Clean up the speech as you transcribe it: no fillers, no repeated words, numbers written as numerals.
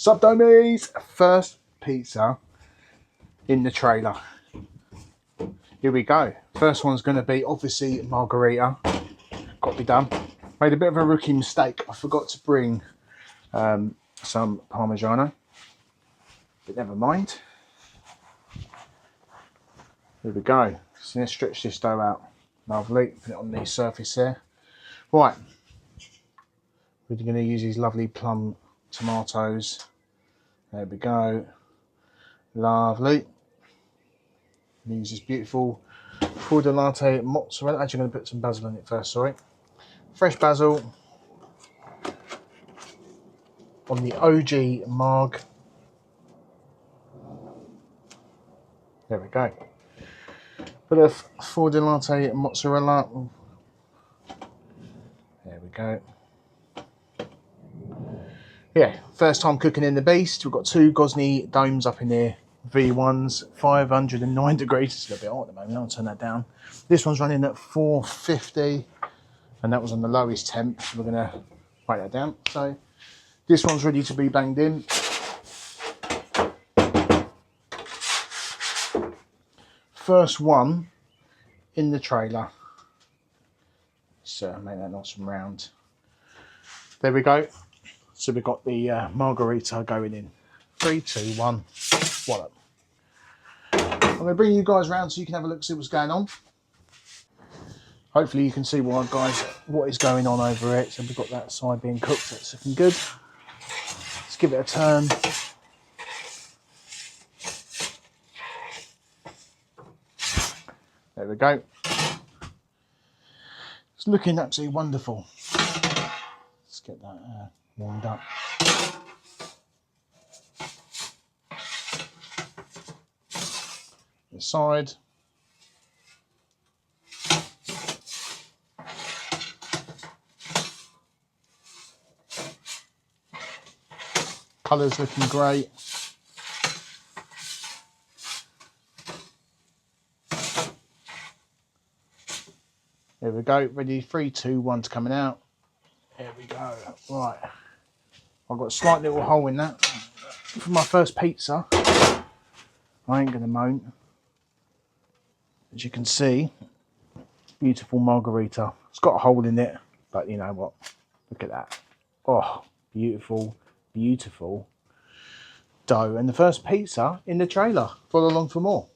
Sup Domies, first pizza in the trailer. Here we go. First one's going to be obviously margherita. Got to be done. Made a bit of a rookie mistake. I forgot to bring some Parmigiano, but never mind. Here we go. So let's stretch this dough out. Lovely. Put it on the surface there. Right. We're going to use these lovely plum tomatoes. There we go. Lovely. Use this beautiful Flavour latte mozzarella. Actually, I'm going to put some basil in it first, sorry. Fresh basil on the OG marg. There we go. Bit of Flavour latte mozzarella. There we go. Yeah, first time cooking in the beast. We've got 2 Gozney Domes up in here. V1s, 509 degrees. It's a little bit hot at the moment. I'll turn that down. This one's running at 450, and that was on the lowest temp. So we're going to write that down. So this one's ready to be banged in. First one in the trailer. So make that nice and round. There we go. So we've got the margherita going in. 3, 2, 1. Wallop. I'm going to bring you guys around so you can have a look, see what's going on. Hopefully you can see what is going on over it. So we've got that side being cooked. That's looking good. Let's give it a turn. There we go. It's looking absolutely wonderful. Let's get that warmed up. The side. Colour's looking great. There we go. Ready. 3, 2, 1's coming out. There we go. Right. I've got a slight little hole in that. For my first pizza, I ain't going to moan. As you can see, beautiful margherita. It's got a hole in it, but you know what? Look at that. Oh, beautiful, beautiful dough. And the first pizza in the trailer. Follow along for more.